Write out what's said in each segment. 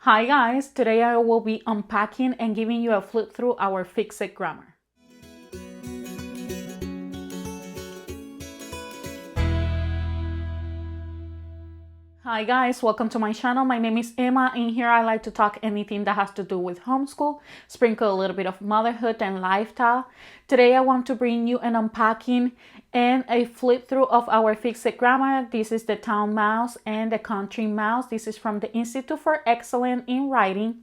Hi guys, today I will be unpacking and giving you a flip through our fixed grammar. Hi guys, welcome to my channel. My name is Emma and here I like to talk anything that has to do with homeschool, sprinkle a little bit of motherhood and lifestyle. Today I want to bring you an unpacking and a flip through of our fixed grammar. This is the town mouse and the country mouse. This is from the Institute for Excellence in Writing,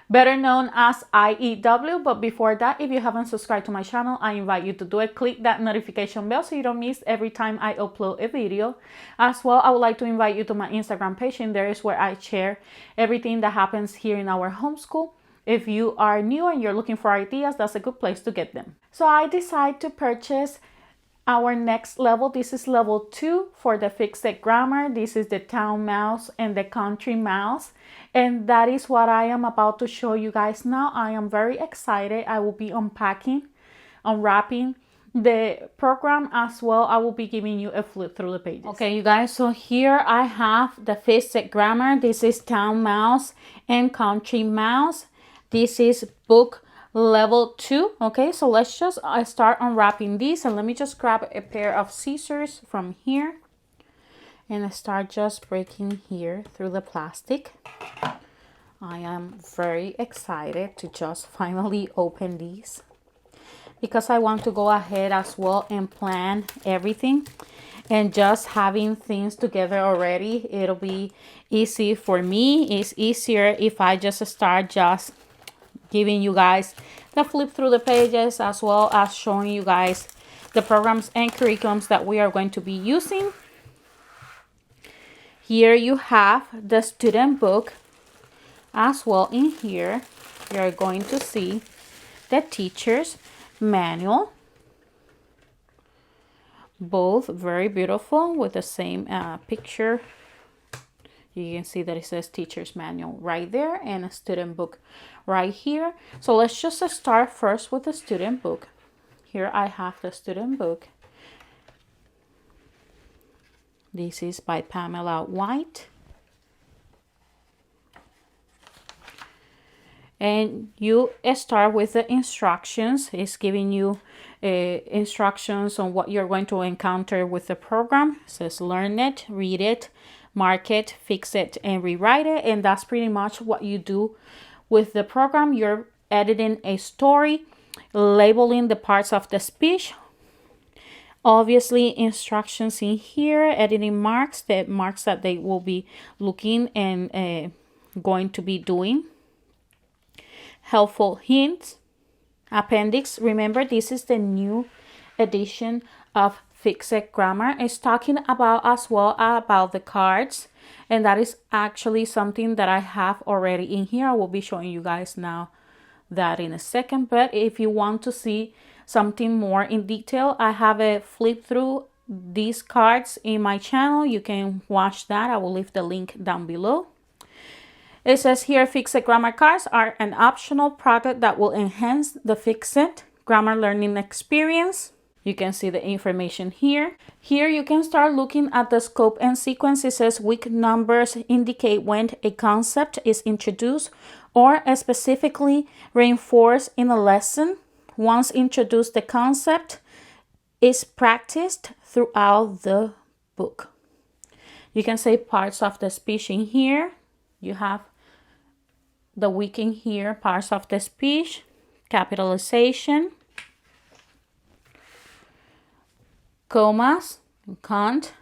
better known as IEW. But before that, if you haven't subscribed to my channel, I invite you to do it. Click that notification bell so you don't miss every time I upload a video. As well, I would like to invite you to my Instagram page, and there is where I share everything that happens here in our homeschool. If you are new and you're looking for ideas, that's a good place to get them. So I decided to purchase our next level. This is level 2 for the fixed grammar. This is the town mouse and the country mouse, and that is what I am about to show you guys now. I am very excited. I will be unwrapping the program as well. I will be giving you a flip through the pages. Okay, you guys, so here I have the fixed grammar. This is town mouse and country mouse. This is book level 2. Okay, so let's just start unwrapping these, and let me just grab a pair of scissors from here and I start just breaking here through the plastic. I am very excited to just finally open these because I want to go ahead as well and plan everything, and just having things together already, it'll be easy for me. It's easier if I just start just giving you guys the flip through the pages, as well as showing you guys the programs and curriculums that we are going to be using. Here you have the student book as well. In here you're going to see the teacher's manual, both very beautiful with the same picture. You can see that it says teacher's manual right there and a student book right here. So let's just start first with the student book. Here I have the student book. This is by Pamela White. And you start with the instructions. It's giving you instructions on what you're going to encounter with the program. It says learn it, read it, mark it, fix it, and rewrite it. And that's pretty much what you do with the program. You're editing a story, labeling the parts of the speech. Obviously, instructions in here, editing marks, the marks that they will be looking and going to be doing. Helpful hints, appendix. Remember, this is the new edition of Fixed Grammar. It's talking about as well about the cards, and that is actually something that I have already in here. I will be showing you guys now that in a second. But if you want to see something more in detail, I have a flip through these cards in my channel. You can watch that. I will leave the link down below. It says here, fixed grammar cards are an optional product that will enhance the fixed grammar learning experience. You can see the information here. Here you can start looking at the scope and sequence. It says week numbers indicate when a concept is introduced or specifically reinforced in a lesson. Once introduced, the concept is practiced throughout the book. You can say parts of the speech in here. You have the week in here, parts of the speech, capitalization, commas, cont,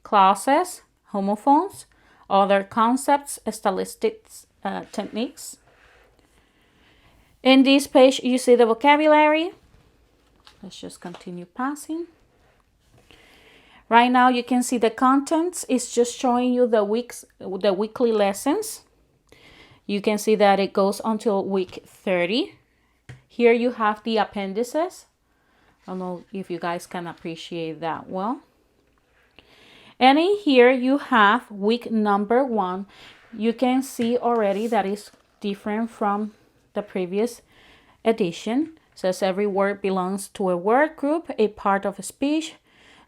clauses, homophones, other concepts, stylistic techniques. In this page, you see the vocabulary. Let's just continue passing. Right now, you can see the contents. It's just showing you the weekly lessons. You can see that it goes until week 30. Here you have the appendices. I don't know if you guys can appreciate that well. And in here you have week number 1. You can see already that is different from the previous edition. It says every word belongs to a word group, a part of a speech.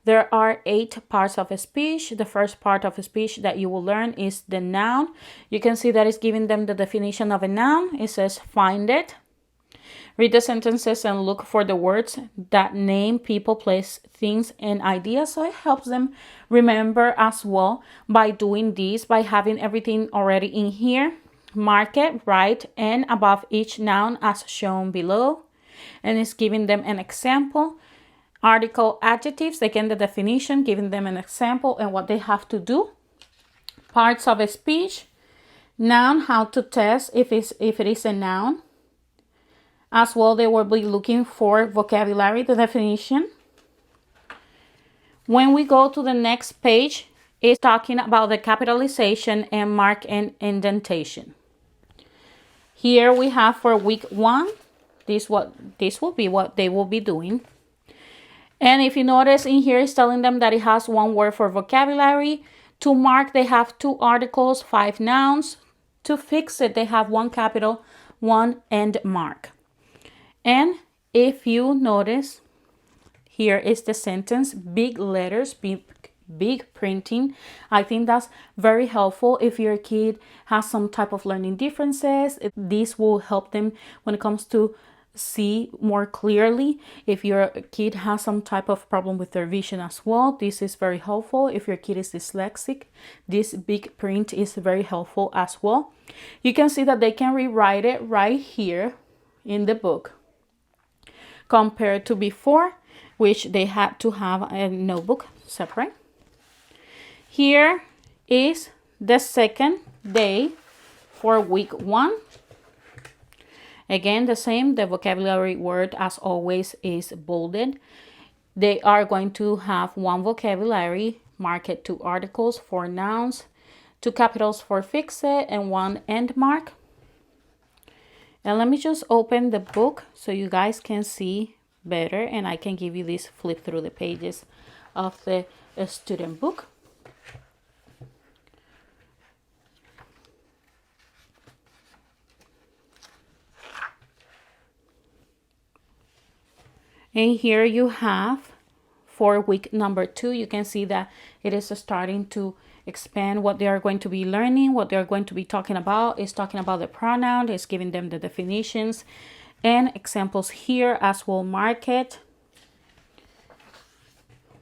There are 8 parts of a speech. The first part of a speech that you will learn is the noun. You can see that it's giving them the definition of a noun. It says find it. Read the sentences and look for the words that name people, place, things, and ideas. So it helps them remember as well by doing this, by having everything already in here. Mark it, write, and above each noun as shown below. And it's giving them an example. Article, adjectives, again the definition, giving them an example and what they have to do. Parts of a speech. Noun, how to test if it is a noun. As well, they will be looking for vocabulary, the definition. When we go to the next page, it's talking about the capitalization and mark and indentation. Here we have for week 1, this will be what they will be doing. And if you notice in here, it's telling them that it has 1 word for vocabulary. To mark, they have 2 articles, 5 nouns. To fix it, they have 1 capital, 1 end mark. And if you notice, here is the sentence, big letters, big printing. I think that's very helpful if your kid has some type of learning differences. This will help them when it comes to see more clearly. If your kid has some type of problem with their vision as well, this is very helpful. If your kid is dyslexic, this big print is very helpful as well. You can see that they can rewrite it right here in the book, compared to before, which they had to have a notebook separate. Here is the second day for week 1. Again, the same, the vocabulary word as always is bolded. They are going to have 1 vocabulary, mark it, 2 articles, 4 nouns, 2 capitals for fix it, and 1 end mark. And let me just open the book so you guys can see better, and I can give you this flip through the pages of the student book. And here you have for week number 2, you can see that it is starting to expand what they are going to be learning, what they're going to be talking about. It's talking about the pronoun, it's giving them the definitions and examples here as well. Mark it.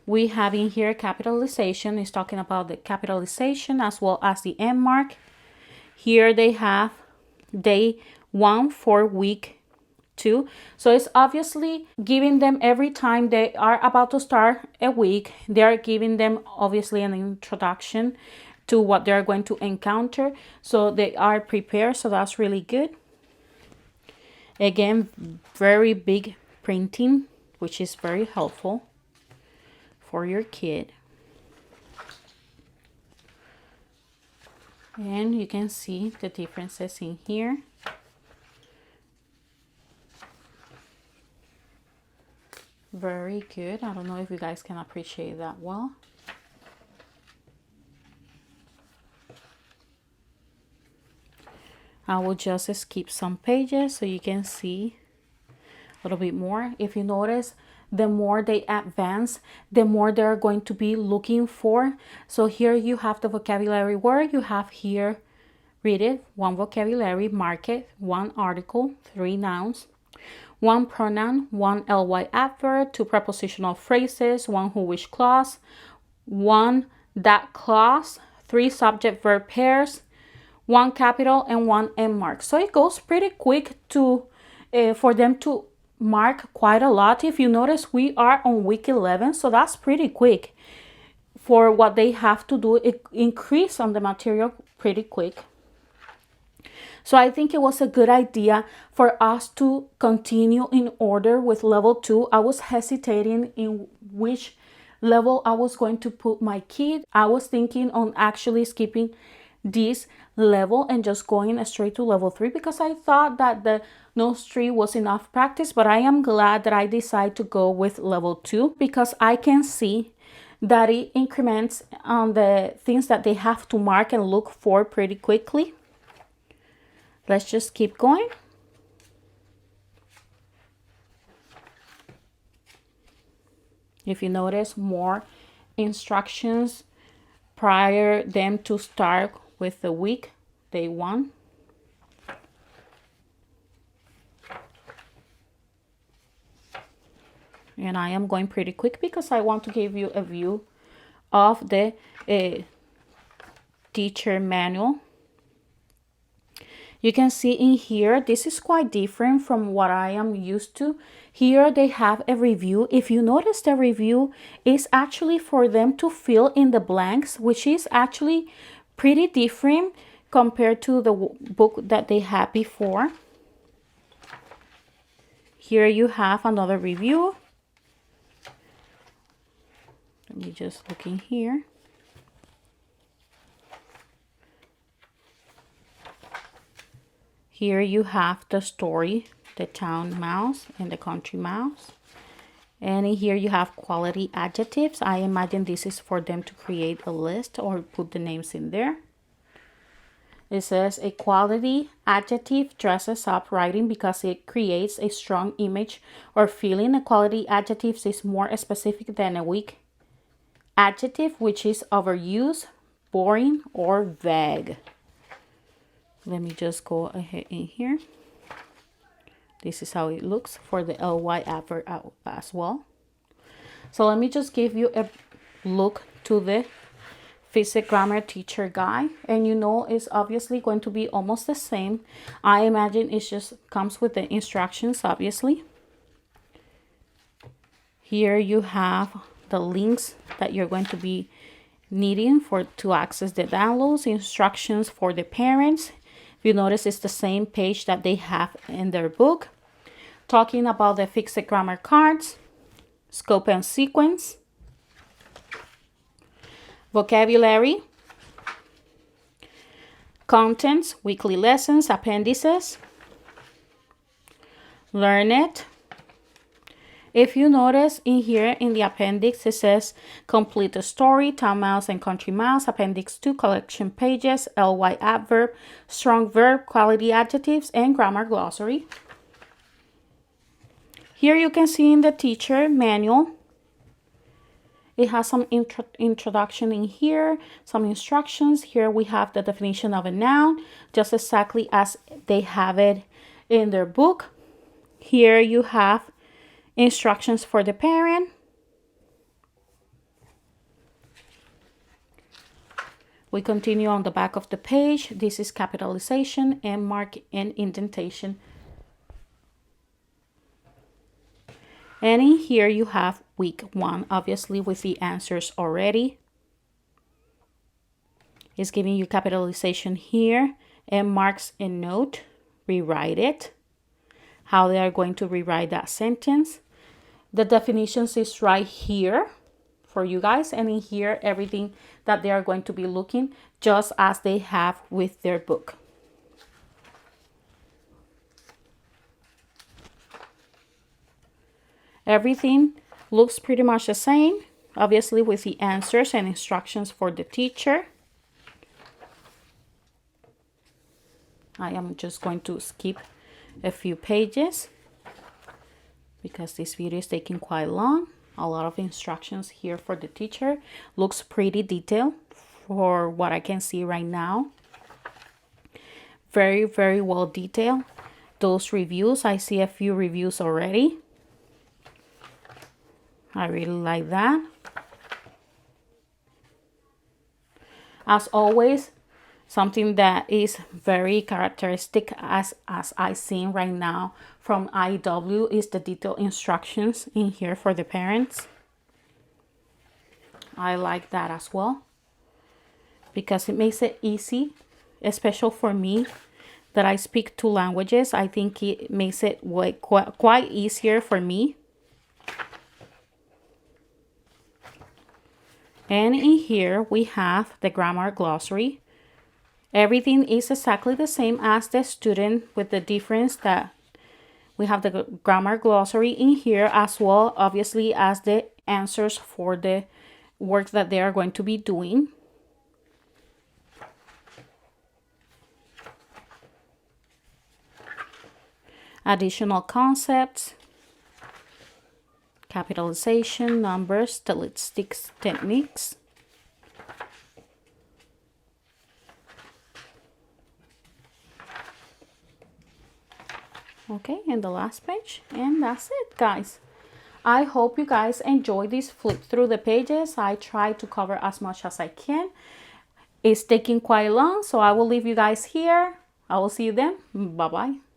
We have in here capitalization, is talking about the capitalization as well as the end mark. Here they have day 1 for week 2. So it's obviously giving them every time they are about to start a week, they are giving them obviously an introduction to what they're going to encounter, so they are prepared. So that's really good. Again, very big printing, which is very helpful for your kid. And you can see the differences in here. Very good. I don't know if you guys can appreciate that well. I will just skip some pages so you can see a little bit more. If you notice, the more they advance, the more they're going to be looking for. So here you have the vocabulary word. You have here, read it, 1 vocabulary, mark it, 1 article, 3 nouns, 1 pronoun, 1 ly adverb, 2 prepositional phrases, 1 who-which clause, 1 that clause, 3 subject-verb pairs, 1 capital, and 1 end mark. So it goes pretty quick to for them to mark quite a lot. If you notice, we are on week 11, so that's pretty quick for what they have to do. It increase on the material pretty quick. So I think it was a good idea for us to continue in order with level 2. I was hesitating in which level I was going to put my kid. I was thinking on actually skipping this level and just going straight to level 3, because I thought that the nose tree was enough practice. But I am glad that I decided to go with level 2, because I can see that it increments on the things that they have to mark and look for pretty quickly. Let's just keep going. If you notice, more instructions prior them to start with the week, day 1. And I am going pretty quick because I want to give you a view of the teacher manual. You can see in here, this is quite different from what I am used to. Here they have a review. If you notice, the review is actually for them to fill in the blanks, which is actually pretty different compared to the book that they had before. Here you have another review. Let me just look in here. Here you have the story, the town mouse and the country mouse. And in here you have quality adjectives. I imagine this is for them to create a list or put the names in there. It says a quality adjective dresses up writing because it creates a strong image or feeling. A quality adjective is more specific than a weak adjective, which is overused, boring, or vague. Let me just go ahead in here. This is how it looks for the ly adverb as well. So let me just give you a look to the Physics Grammar Teacher Guide. And you know it's obviously going to be almost the same. I imagine it just comes with the instructions, obviously. Here you have the links that you're going to be needing to access the downloads, instructions for the parents. If you notice, it's the same page that they have in their book. Talking about the fixed grammar cards, scope and sequence, vocabulary, contents, weekly lessons, appendices, learn it. If you notice in here in the appendix, it says complete the story, town mouse and country mouse, appendix 2, collection pages, ly adverb, strong verb, quality adjectives, and grammar glossary. Here you can see in the teacher manual, it has some introduction in here, some instructions. Here we have the definition of a noun, just exactly as they have it in their book. Here you have instructions for the parent. We continue on the back of the page. This is capitalization and mark and indentation. And in here you have week 1, obviously with the answers already. It's giving you capitalization here and marks and note, rewrite it, how they are going to rewrite that sentence. The definitions is right here for you guys, and in here everything that they are going to be looking just as they have with their book. Everything looks pretty much the same, obviously with the answers and instructions for the teacher. I am just going to skip a few pages because this video is taking quite long. A lot of instructions here for the teacher. Looks pretty detailed for what I can see right now. Very, very well detailed. Those reviews, I see a few reviews already. I really like that. As always, something that is very characteristic as I seen right now from IW is the detailed instructions in here for the parents. I like that as well because it makes it easy, especially for me that I speak 2 languages. I think it makes it quite easier for me. And in here we have the grammar glossary. Everything is exactly the same as the student, with the difference that we have the grammar glossary in here as well, obviously, as the answers for the work that they are going to be doing. Additional concepts, capitalization, numbers, stylistics techniques. Okay, and the last page, and that's it, guys. I hope you guys enjoy this flip through the pages. I try to cover as much as I can. It's taking quite long, so I will leave you guys here. I will see you then. Bye bye.